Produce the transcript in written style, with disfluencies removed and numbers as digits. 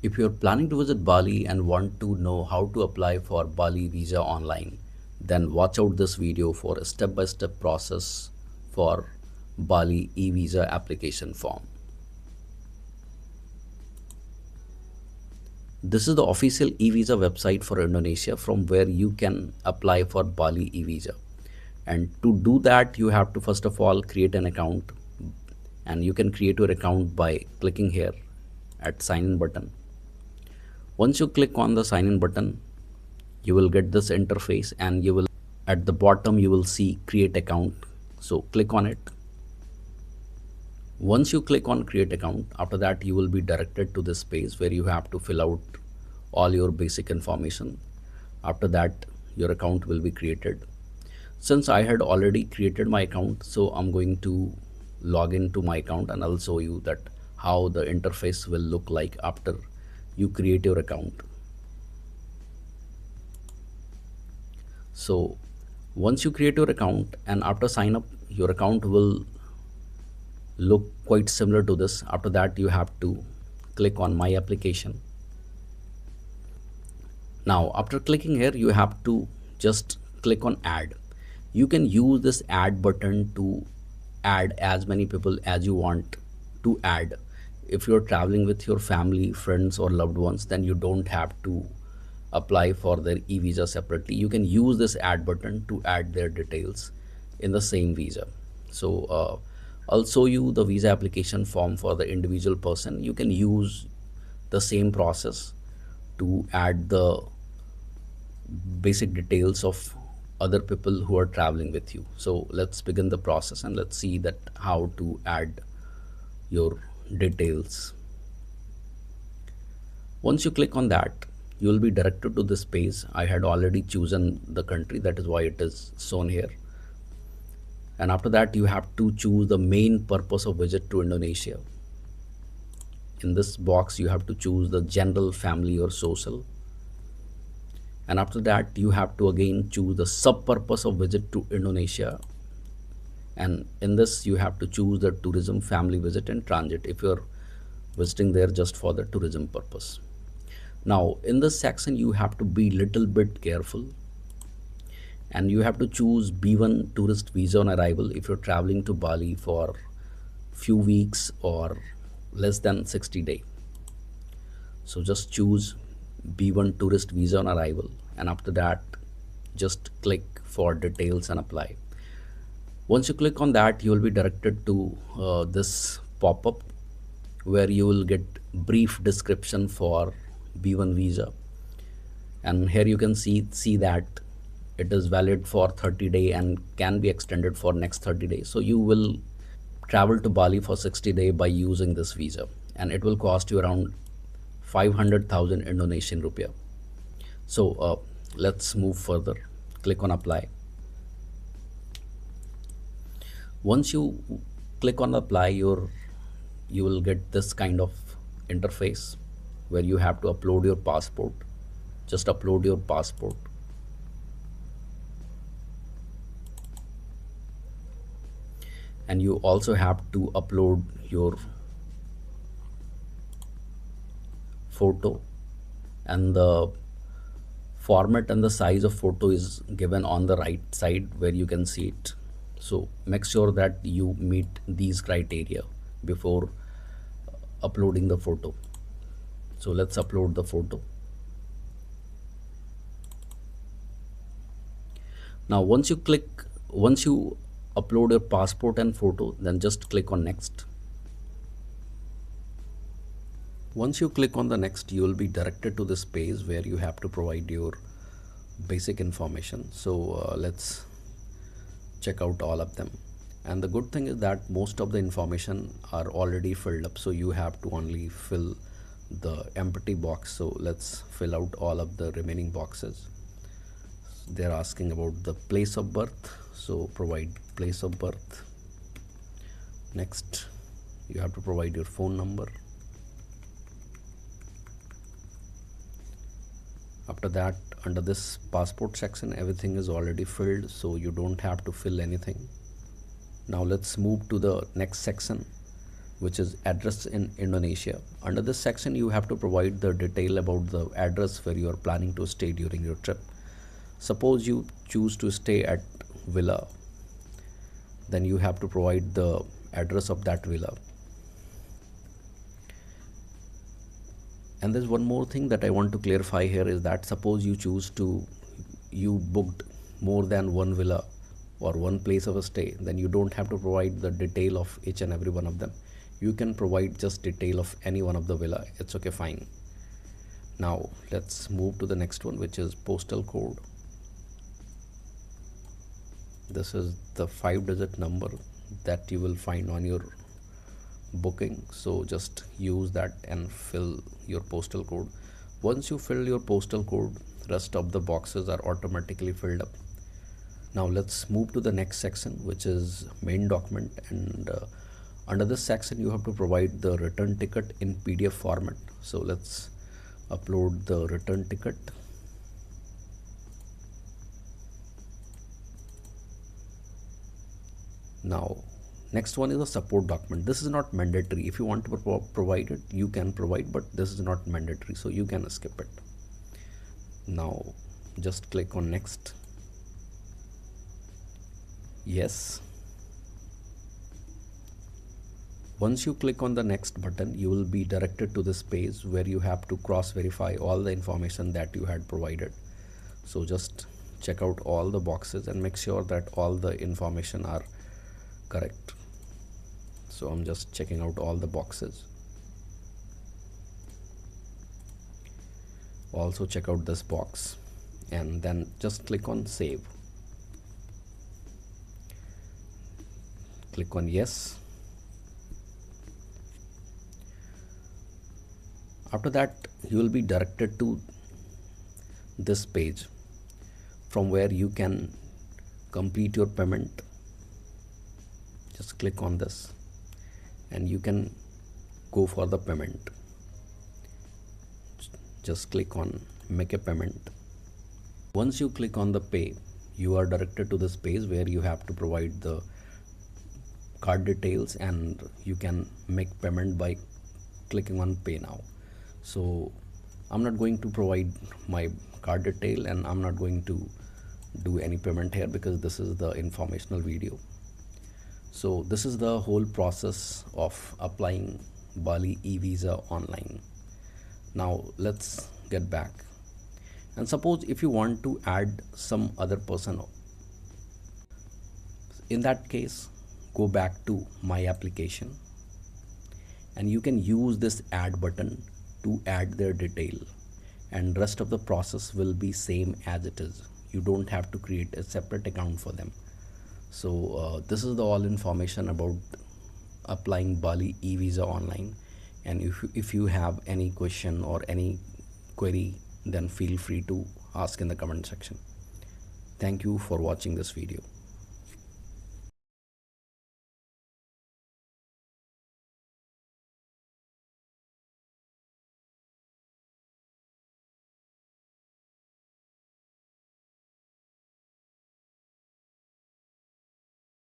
If you're planning to visit Bali and want to know how to apply for Bali visa online, then watch out this video for a step-by-step process for Bali e-visa application form. This is the official e-visa website for Indonesia from where you can apply for Bali e-visa. And to do that, you have to first of all create an account, and you can create your account by clicking here at sign in button. Once you click on the sign in button, you will get this interface, and you will at the bottom you will see create account. So click on it. Once you click on create account, after that you will be directed to this page where you have to fill out all your basic information. After that your account will be created. Since I had already created my account, so I'm going to log into my account, and I'll show you that how the interface will look like after you create your account. So once you create your account and after sign up, your account will look quite similar to this. After that you have to click on my application. Now after clicking here, you have to just click on add. You can use this add button to add as many people as you want to add. If you're traveling with your family, friends or loved ones, then you don't have to apply for their e-visa separately. You can use this add button to add their details in the same visa. So I'll show you the visa application form for the individual person. You can use the same process to add the basic details of other people who are traveling with you. So let's begin the process and let's see that how to add your details. Once you click on that, you will be directed to this page. I had already chosen the country, that is why it is shown here. And after that you have to choose the main purpose of visit to Indonesia. In this box you have to choose the general, family or social. And after that you have to again choose the sub purpose of visit to Indonesia, and in this you have to choose the tourism, family visit and transit if you're visiting there just for the tourism purpose. Now in this section you have to be little bit careful, and you have to choose B1 tourist visa on arrival if you're traveling to Bali for few weeks or less than 60 days. So just choose B1 tourist visa on arrival, and after that just click for details and apply. Once you click on that, you will be directed to this pop-up where you will get brief description for B1 visa, and here you can see that it is valid for 30 days and can be extended for next 30 days. So you will travel to Bali for 60 days by using this visa, and it will cost you around 500,000 Indonesian rupiah. So let's move further. Click on apply. Once you click on apply, you will get this kind of interface where you have to upload your passport. Just upload your passport. And you also have to upload your photo, and the format and the size of photo is given on the right side where you can see it. So make sure that you meet these criteria before uploading the photo. So let's upload the photo. Now once you upload your passport and photo, then just click on next. Once you click on the next, you will be directed to this page where you have to provide your basic information. So let's check out all of them. And the good thing is that most of the information are already filled up, so you have to only fill the empty box. So let's fill out all of the remaining boxes. They're asking about the place of birth, so provide place of birth. Next you have to provide your phone number. After that, under this passport section, everything is already filled, so you don't have to fill anything. Now let's move to the next section, which is address in Indonesia. Under this section, you have to provide the detail about the address where you are planning to stay during your trip. Suppose you choose to stay at villa, then you have to provide the address of that villa. And there's one more thing that I want to clarify here is that suppose you booked more than one villa or one place of a stay, then you don't have to provide the detail of each and every one of them. You can provide just detail of any one of the villa. It's okay, fine. Now let's move to the next one, which is postal code. This is the 5-digit number that you will find on your booking, so just use that and fill your postal code. Once you fill your postal code, rest of the boxes are automatically filled up. Now let's move to the next section, which is main document, and under this section you have to provide the return ticket in PDF format. So let's upload the return ticket. Now next one is a support document. This is not mandatory. If you want to provide it, you can provide, but this is not mandatory, so you can skip it. Now just click on next. Yes. Once you click on the next button, you will be directed to this page where you have to cross verify all the information that you had provided. So just check out all the boxes and make sure that all the information are correct. So I'm just checking out all the boxes. Also check out this box and then just click on save. Click on yes. After that, you will be directed to this page from where you can complete your payment. Just click on this and you can go for the payment. Just click on make a payment. Once you click on the pay, you are directed to this page where you have to provide the card details and you can make payment by clicking on pay now. So I'm not going to provide my card detail and I'm not going to do any payment here because this is the informational video. So this is the whole process of applying Bali e-visa online. Now let's get back, and suppose if you want to add some other person, in that case go back to my application and you can use this add button to add their detail, and rest of the process will be same as it is. You don't have to create a separate account for them. So this is the all information about applying Bali e-visa online, and if you have any question or any query, then feel free to ask in the comment section. Thank you for watching this video.